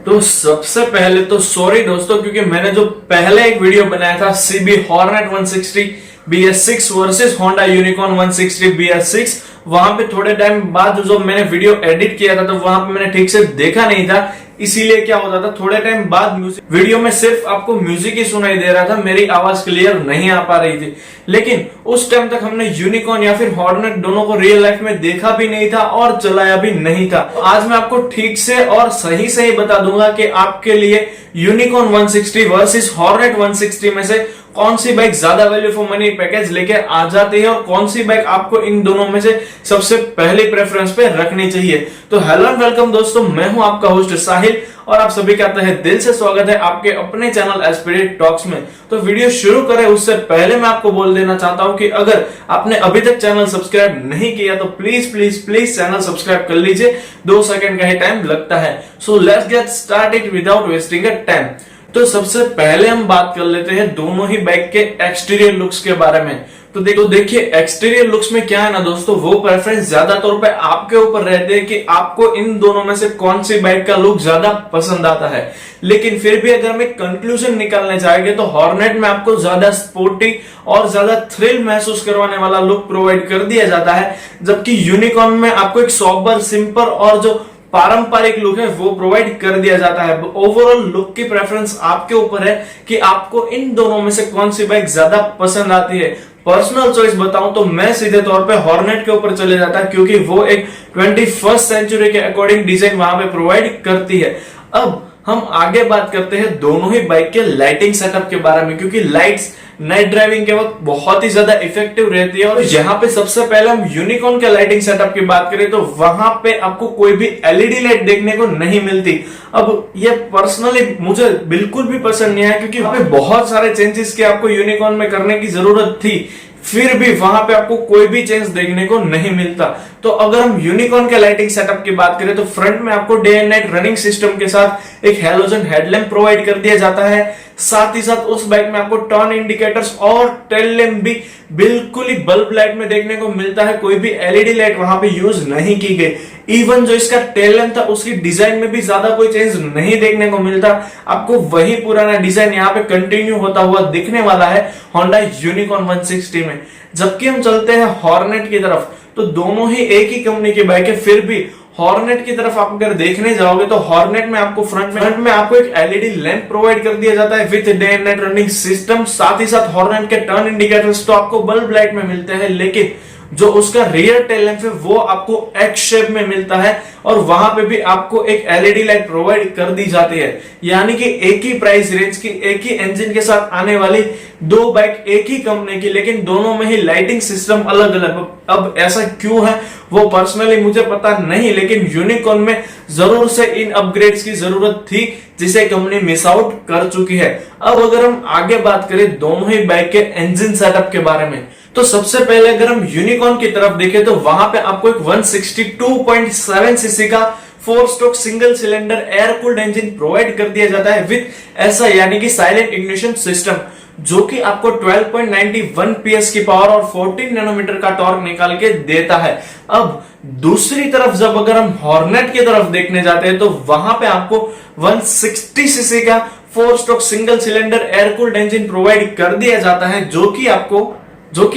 तो सबसे पहले तो सॉरी दोस्तों, क्योंकि मैंने जो पहले एक वीडियो बनाया था CB hornet 160 BS6 versus Honda unicorn 160 BS6, वहां पे थोड़े टाइम बाद जो मैंने वीडियो एडिट किया था तो वहां पे मैंने ठीक से देखा नहीं था, इसीलिए क्या होता था थोड़े टाइम बाद वीडियो में सिर्फ आपको म्यूजिक ही सुनाई दे रहा था, मेरी आवाज क्लियर नहीं आ पा रही थी। लेकिन उस टाइम तक हमने यूनिकॉर्न या फिर हॉर्नेट दोनों को रियल लाइफ में देखा भी नहीं था और चलाया भी नहीं था। आज मैं आपको ठीक से और सही सही बता दूंगा कि आपके लिए यूनिकॉर्न 160 वर्सेस हॉर्नेट 160 में से कौन सी बाइक ज्यादा वैल्यू फॉर मनी पैकेज लेके आ जाती है और कौन सी बाइक आपको इन दोनों में से सबसे पहले प्रेफरेंस पे रखनी चाहिए। तो हेलो एंड वेलकम दोस्तों, मैं हूं आपका होस्ट साहिल और आप सभी का तहे दिल से स्वागत है आपके अपने चैनल एस्पिरिट टॉक्स में। तो वीडियो शुरू करें उससे पहले मैं आपको बोल देना चाहता हूं कि अगर आपने अभी तक चैनल सब्सक्राइब नहीं किया तो please please please channel subscribe कर लीजिए, 2 सेकंड का ही टाइम लगता है। So let's get started without wasting a time. तो सबसे पहले हम बात कर लेते हैं दोनों ही बाइक के एक्सटीरियर लुक्स के बारे में। तो देखिए एक्सटीरियर लुक्स में क्या है ना दोस्तों, वो प्रेफरेंस ज्यादा तौर पे आपके ऊपर रहते हैं कि आपको इन दोनों में से कौन सी बाइक का लुक ज्यादा पसंद आता है। लेकिन फिर भी अगर मैं कंक्लूजन निकालने जाएंगे तो हॉर्नेट में आपको ज्यादा स्पोर्टी और ज्यादा थ्रिल महसूस करवाने वाला लुक प्रोवाइड कर दिया जाता है, जबकि यूनिकॉर्न में आपको एक सोबर, सिंपल और जो पारंपरिक लुक है वो प्रोवाइड कर दिया जाता है। ओवरऑल लुक की प्रेफरेंस आपके ऊपर है कि आपको इन दोनों में से कौन सी बाइक ज्यादा पसंद आती है। पर्सनल चॉइस बताऊं तो मैं सीधे तौर पे हॉर्नेट के ऊपर चले जाता है, क्योंकि वो एक 21st सेंचुरी के अकॉर्डिंग डिजाइन वहां पे प्रोवाइड करती है। अब हम आगे बात करते हैं दोनों ही बाइक के लाइटिंग सेटअप के बारे में, क्योंकि लाइट्स नाइट ड्राइविंग के वक्त बहुत ही ज्यादा इफेक्टिव रहती है। और यहाँ पे सबसे पहले हम यूनिकॉर्न के लाइटिंग सेटअप की बात करें तो वहां पे आपको कोई भी एलईडी लाइट देखने को नहीं मिलती। अब ये पर्सनली मुझे बिल्कुल भी पसंद नहीं है, क्योंकि वहां पे बहुत सारे चेंजेस के आपको यूनिकॉर्न में करने की जरूरत थी, फिर भी वहां पे आपको कोई भी चेंज देखने को नहीं मिलता। तो अगर हम यूनिकॉर्न के लाइटिंग सेटअप की बात करें तो फ्रंट में आपको day and night running system के साथ एक हैलोजन हेडलैम्प प्रोवाइड कर दिया जाता है। साथ ही साथ उस बाइक में आपको टर्न इंडिकेटर्स और टेल लैम्प भी बिल्कुल ही बल्ब लाइट में देखने को मिलता है, कोई भी एलईडी लाइट वहां पे यूज नहीं की गई। इवन जो इसका टेल लैम्प था उसकी डिजाइन में भी ज्यादा कोई चेंज नहीं देखने को मिलता, आपको वही पुराना डिजाइन यहाँ पे कंटिन्यू होता हुआ दिखने वाला है होंडा यूनिकॉर्न 160 में। जबकि हम चलते हैं हॉर्नेट की तरफ तो दोनों ही एक ही कंपनी की बाइक है, फिर भी हॉर्नेट की तरफ आप अगर देखने जाओगे तो हॉर्नेट में आपको फ्रंट में आपको एक एलईडी लैंप प्रोवाइड कर दिया जाता है with day and night running system. साथ ही साथ हॉर्नेट के टर्न इंडिकेटर्स तो आपको बल्ब लाइट में मिलते हैं, लेकिन जो उसका रियर टेल लैंप है वो आपको एक्स शेप में मिलता है और वहां पे भी आपको एक एलईडी लाइट प्रोवाइड कर दी जाती है। यानी कि एक ही प्राइस रेंज की, एक ही इंजन के साथ आने वाली दो बाइक एक ही कंपनी की, लेकिन दोनों में ही लाइटिंग सिस्टम अलग अलग। अब ऐसा क्यों है वो पर्सनली मुझे पता नहीं, लेकिन यूनिकॉर्न में जरूर से इन अपग्रेड्स की जरूरत थी जिसे कंपनी मिस आउट कर चुकी है। अब अगर हम आगे बात करें दोनों ही बाइक के इंजन सेटअप के बारे में तो सबसे पहले अगर हम यूनिकॉर्न की तरफ देखें तो वहां पे आपको एक 162.7 सीसी का 4 stroke single cylinder air cooled engine provide कर दिया जाता है विद ऐसा यानी कि साइलेंट इग्निशन सिस्टम, जो कि आपको 12.91 PS की पावर और 14 नैनोमीटर का टॉर्क निकाल के देता है। अब दूसरी तरफ जब अगर हम हॉर्नेट की तरफ देखने जाते हैं तो वहां पे आपको 160 सीसी का 4 stroke single cylinder air cooled engine provide कर दिया जाता है, जो कि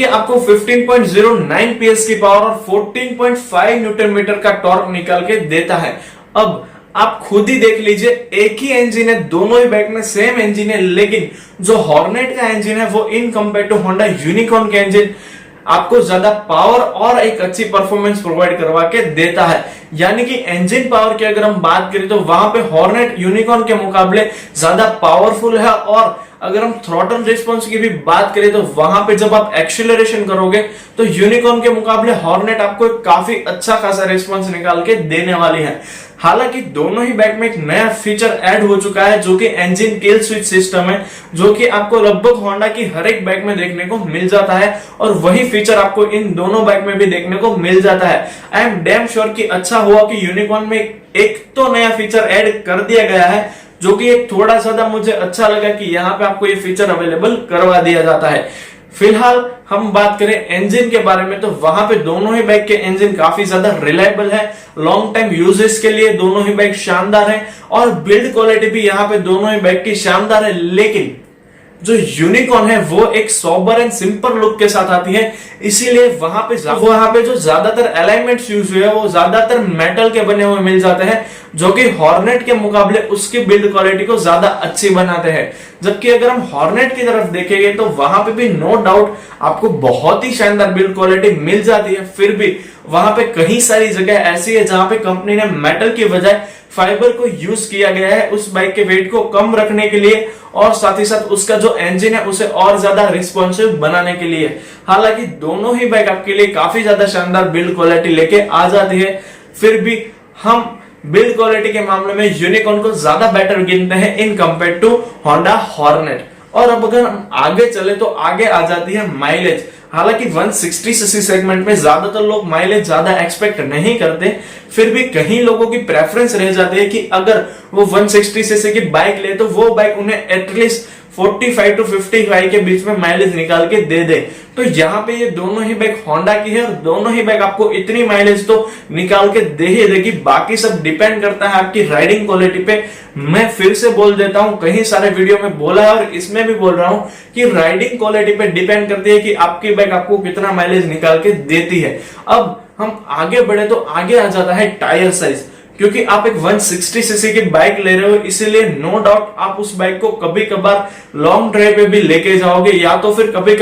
आपको 15.09 PS की पावर और 14.5 न्यूटन मीटर का टॉर्क निकाल के देता है। अब आप खुद ही देख लीजिए, एक ही इंजन है, दोनों ही बाइक में सेम इंजन है, लेकिन जो हॉर्नेट का इंजन है वो in compare to Honda Unicorn के इंजन आपको ज्यादा पावर और एक अच्छी परफॉर्मेंस प्रोवाइड करवा के देता है। यानी कि इंजन पावर की अगर हम बात करें तो वहां पे हॉर्नेट यूनिकॉर्न के मुकाबले ज्यादा पावरफुल है। और अगर हम थ्रॉटल रिस्पांस की भी बात करें तो वहां पे जब आप एक्सीलरेशन करोगे तो यूनिकॉर्न के मुकाबले हॉर्नेट आपको काफी अच्छा खासा रिस्पांस निकाल के देने वाली है। हालांकि दोनों ही बाइक में एक नया फीचर ऐड हो चुका है जो कि इंजन किल स्विच सिस्टम है, जो कि आपको लगभग होंडा की हर एक बाइक में देखने को मिल जाता है और वही फीचर आपको इन दोनों बाइक में भी देखने को मिल जाता है। आई एम डैम श्योर कि अच्छा हुआ कि यूनिकॉर्न में एक तो नया फीचर ऐड कर दिया गया है, जो कि एक थोड़ा सा मुझे अच्छा लगा कि यहाँ पे आपको ये फीचर अवेलेबल करवा दिया जाता है। फिलहाल हम बात करें इंजन के बारे में तो वहां पे दोनों ही बाइक के इंजन काफी ज्यादा रिलायबल है, लॉन्ग टाइम यूजेस के लिए दोनों ही बाइक शानदार है और बिल्ड क्वालिटी भी यहाँ पे दोनों ही बाइक की शानदार है। लेकिन जो यूनिकॉर्न है वो एक सोबर एंड सिंपल लुक के साथ आती है, इसीलिए वहां पे जो ज्यादातर अलाइनमेंट्स यूज हुए हैं वो ज्यादातर मेटल के बने हुए मिल जाते हैं, जो कि हॉर्नेट के मुकाबले उसकी बिल्ड क्वालिटी को ज्यादा अच्छी बनाते हैं। जबकि अगर हम हॉर्नेट की तरफ देखेंगे तो वहां पे भी नो डाउट आपको बहुत ही शानदार बिल्ड क्वालिटी मिल जाती है, फिर भी वहां पे कई सारी जगह ऐसी है जहां पे कंपनी ने मेटल की बजाय फाइबर को यूज किया गया है उस बाइक के वेट को कम रखने के लिए और साथ ही साथ उसका जो इंजन है उसे और ज्यादा रिस्पॉन्सिव बनाने के लिए। हालांकि दोनों ही बाइक आपके लिए काफी ज्यादा शानदार बिल्ड क्वालिटी लेके आ जाती है, फिर भी हम बिल्ड क्वालिटी के मामले में यूनिकॉर्न को ज्यादा बेटर गिनते हैं in compare to Honda Hornet. और अब अगर हम आगे चले तो आगे आ जाती है माइलेज। हालांकि 160 सीसी सेगमेंट में ज्यादातर लोग माइलेज ज्यादा एक्सपेक्ट नहीं करते, फिर भी कई लोगों की प्रेफरेंस रह जाती है कि अगर वो 160 सीसी की बाइक ले तो वो बाइक उन्हें एटलीस्ट 45 to 55 के बीच में माइलेज निकाल के दे दे। तो यहाँ पे ये दोनों ही बाइक होंडा की है और दोनों ही बाइक आपको इतनी माइलेज तो निकाल के दे ही देगी, बाकी सब डिपेंड करता है आपकी राइडिंग क्वालिटी पे। मैं फिर से बोल देता हूँ, कई सारे वीडियो में बोला है और इसमें भी बोल रहा हूँ कि राइडिंग क्वालिटी पे डिपेंड करती है कि आपकी बाइक आपको कितना माइलेज निकाल के देती है। अब हम आगे बढ़े तो आगे आ जाता है टायर साइज, क्योंकि आप एक 160 सीसी की बाइक ले रहे हो, इसीलिए नो डाउट आप उस बाइक को कभी कभार लॉन्ग ड्राइव पे भी लेके जाओगे या तो फिर कभी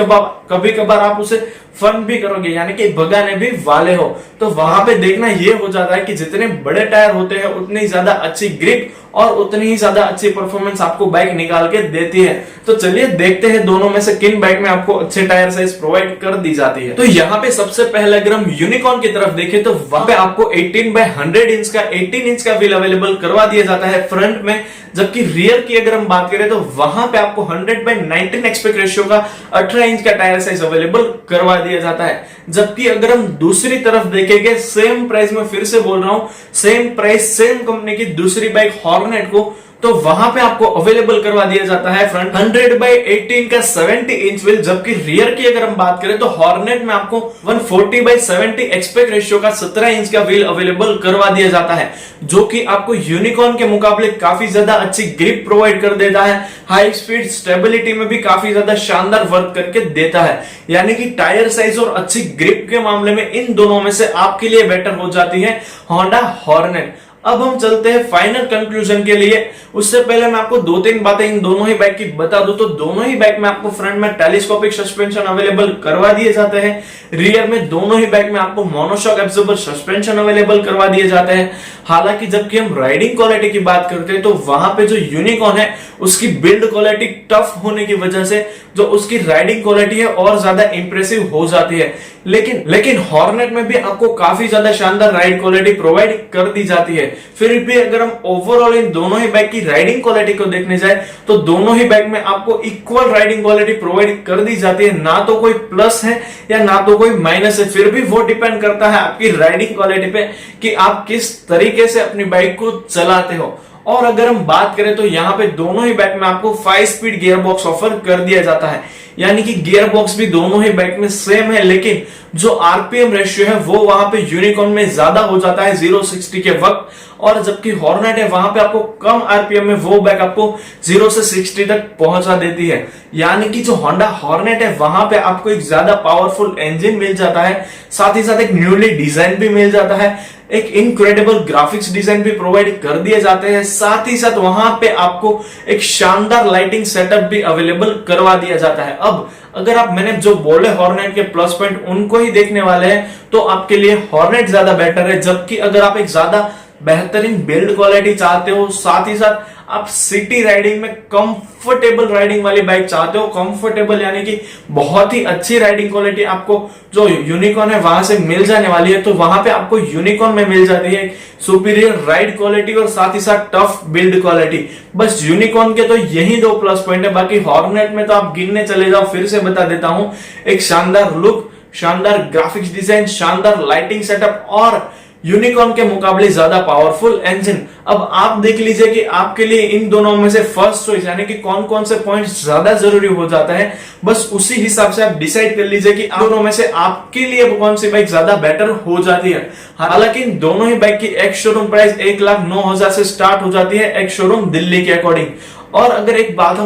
कभार आप उसे फन भी करोगे, यानी कि भगाने भी वाले हो। तो वहां पे देखना ये हो जाता है कि जितने बड़े टायर होते हैं उतनी ज्यादा अच्छी ग्रिप और उतनी ही ज्यादा अच्छी परफॉर्मेंस आपको बाइक निकाल के देती है। तो चलिए देखते हैं दोनों में से किन बाइक में आपको अच्छे टायर साइज प्रोवाइड कर दी जाती है। तो यहाँ पे सबसे पहले अगर हम यूनिकॉर्न की तरफ देखें तो वहां पे आपको 18/100 इंच का 18 इंच का व्हील अवेलेबल करवा दिया जाता है फ्रंट में, जबकि रियर की अगर हम बात करें तो वहां पे आपको 100/19 एस्पेक्ट रेशियो का 18 इंच का टायर साइज अवेलेबल करवा दिया जाता है। जबकि अगर हम दूसरी तरफ देखेंगे, सेम प्राइस में फिर से बोल रहा हूं, सेम प्राइस सेम कंपनी की दूसरी बाइक हॉर्नेट को, तो वहां पे आपको अवेलेबल करवा दिया जाता है फ्रंट 100/18 का 70 इंच व्हील, जबकि रियर की अगर हम बात करें तो हॉर्नेट में आपको 140/70 एस्पेक्ट रेशियो का 17 इंच का व्हील अवेलेबल करवा दिया जाता है, जो कि आपको यूनिकॉर्न के मुकाबले काफी ज्यादा अच्छी ग्रिप प्रोवाइड कर देता है, हाई स्पीड स्टेबिलिटी में भी काफी ज्यादा शानदार वर्क करके देता है। यानी कि टायर साइज और अच्छी ग्रिप के मामले में इन दोनों में से आपके लिए बेटर हो जाती है होंडा हॉर्नेट। अब हम चलते हैं फाइनल कंक्लूजन के लिए। उससे पहले मैं आपको 2-3 बातें इन दोनों ही बाइक की बता दूं तो दोनों ही बाइक में आपको फ्रंट में टेलीस्कोपिक सस्पेंशन अवेलेबल करवा दिए जाते हैं, रियर में दोनों ही बाइक में आपको मोनोशॉक एब्जॉर्बर सस्पेंशन अवेलेबल करवा दिए जाते हैं। हालांकि जबकि हम राइडिंग क्वालिटी की बात करते हैं तो वहां पे जो यूनिकॉर्न है उसकी बिल्ड क्वालिटी टफ होने की वजह से जो उसकी राइडिंग क्वालिटी है और ज्यादा इंप्रेसिव हो जाती है, लेकिन हॉर्नेट में भी आपको काफी ज्यादा शानदार राइड क्वालिटी प्रोवाइड कर दी जाती है। फिर भी अगर हम ओवरऑल इन दोनों ही बाइक की राइडिंग क्वालिटी को देखने जाए तो दोनों ही बाइक में आपको इक्वल राइडिंग क्वालिटी प्रोवाइड कर दी जाती है, ना तो कोई प्लस है या ना तो कोई माइनस है। फिर भी वो डिपेंड करता है आपकी राइडिंग क्वालिटी पे कि आप किस तरीके से अपनी बाइक को चलाते हो। और अगर हम बात करें तो यहाँ पे दोनों ही बाइक में आपको 5 स्पीड गियर बॉक्स ऑफर कर दिया जाता है, यानी कि गियर बॉक्स भी दोनों ही बाइक में सेम है, लेकिन जो आरपीएम रेशियो है वो वहां पे यूनिकॉर्न में ज्यादा हो जाता है 0-60 के वक्त, और जबकि हॉर्नेट है वहां पे आपको कम आरपीएम में वो बाइक आपको 0 से 60 तक पहुंचा देती है। यानी कि जो होंडा हॉर्नेट है वहां पे आपको एक ज्यादा पावरफुल इंजन मिल जाता है, साथ ही साथ एक न्यूली डिजाइन भी मिल जाता है, एक इनक्रेडिबल ग्राफिक्स डिजाइन भी प्रोवाइड कर दिए जाते हैं, साथ ही साथ वहां पे आपको एक शानदार लाइटिंग सेटअप भी अवेलेबल करवा दिया जाता है। अब अगर आप मैंने जो बोले हॉर्नेट के प्लस पॉइंट उनको ही देखने वाले हैं तो आपके लिए हॉर्नेट ज्यादा बेटर है। जबकि अगर आप एक ज्यादा बेहतरीन बिल्ड क्वालिटी चाहते हो, साथ ही साथ आप सिटी राइडिंग में कंफर्टेबल राइडिंग वाली बाइक चाहते हो, कंफर्टेबल यानी कि बहुत ही अच्छी राइडिंग क्वालिटी आपको जो यूनिकॉर्न है वहां से मिल जाने वाली है, तो वहां पे आपको यूनिकॉर्न में मिल जाती है सुपीरियर राइड क्वालिटी और साथ ही साथ टफ बिल्ड क्वालिटी। बस यूनिकॉर्न के तो यही 2 प्लस पॉइंट है, बाकी हॉर्नेट में तो आप गिनने चले जाओ। फिर से बता देता हूं, एक शानदार लुक, शानदार ग्राफिक्स डिजाइन, शानदार लाइटिंग सेटअप और यूनिकॉर्न के मुकाबले ज्यादा पावरफुल इंजन। अब आप देख लीजिए कि आपके लिए इन दोनों में से फर्स्ट चॉइस यानी कि कौन कौन से पॉइंट्स ज्यादा जरूरी हो जाता है, बस उसी हिसाब से आप डिसाइड कर लीजिए कि दोनों में से आपके लिए कौन सी बाइक ज्यादा बेटर हो जाती है। हालांकि इन दोनों ही बाइक की एक शोरूम प्राइस 1,09,000 से स्टार्ट हो जाती है, एक शोरूम दिल्ली के अकॉर्डिंग। और अगर एक बात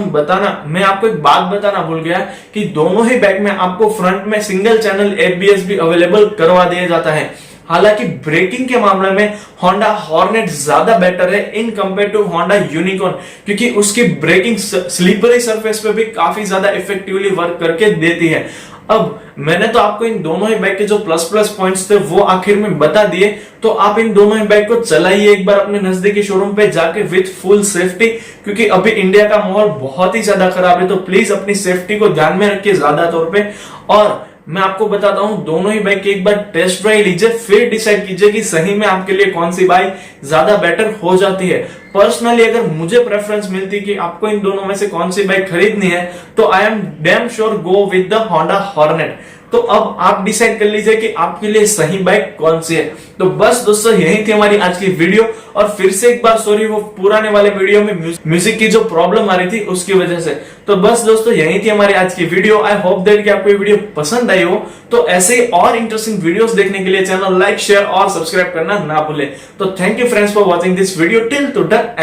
मैं आपको एक बात बताना भूल गया कि दोनों ही बाइक में आपको फ्रंट में सिंगल चैनल एबीएस भी अवेलेबल करवा दिया जाता है। हालांकि ब्रेकिंग के मामले में होंडा हॉर्नेट ज्यादा बेटर है in compare to Honda Unicorn, क्योंकि उसकी ब्रेकिंग स्लीपरी सरफेस पे भी काफी ज्यादा इफेक्टिवली वर्क करके देती है। अब मैंने तो आपको इन दोनों ही बाइक के जो प्लस प्लस पॉइंट्स थे वो आखिर में बता दिए, तो आप इन दोनों ही बाइक को चलाइए एक बार अपने नजदीकी शोरूम पे जाके विथ फुल सेफ्टी, क्योंकि अभी इंडिया का माहौल बहुत ही ज्यादा खराब है, तो प्लीज अपनी सेफ्टी को ध्यान में रखिए ज्यादा तौर पे। और मैं आपको बताता हूं दोनों ही बाइक एक बार टेस्ट ड्राइव लीजिए, फिर डिसाइड कीजिए कि सही में आपके लिए कौन सी बाइक ज्यादा बेटर हो जाती है। पर्सनली अगर मुझे प्रेफरेंस मिलती कि आपको इन दोनों में से कौन सी बाइक खरीदनी है, तो I am damn sure go with the Honda hornet. तो अब आप डिसाइड कर लीजिए कि आपके लिए सही बाइक कौन सी है। तो बस दोस्तों यही थी हमारी आज की वीडियो, और फिर से एक बार सॉरी वो पुराने वाले वीडियो में म्यूजिक की जो प्रॉब्लम आ रही थी उसकी वजह से। तो बस दोस्तों यही थी हमारी आज की वीडियो। आई होप दैट कि आपको ये वीडियो पसंद आई हो। तो ऐसे ही और इंटरेस्टिंग वीडियोस देखने के लिए चैनल लाइक शेयर और सब्सक्राइब करना ना भूले। तो thank you friends for watching this video till two the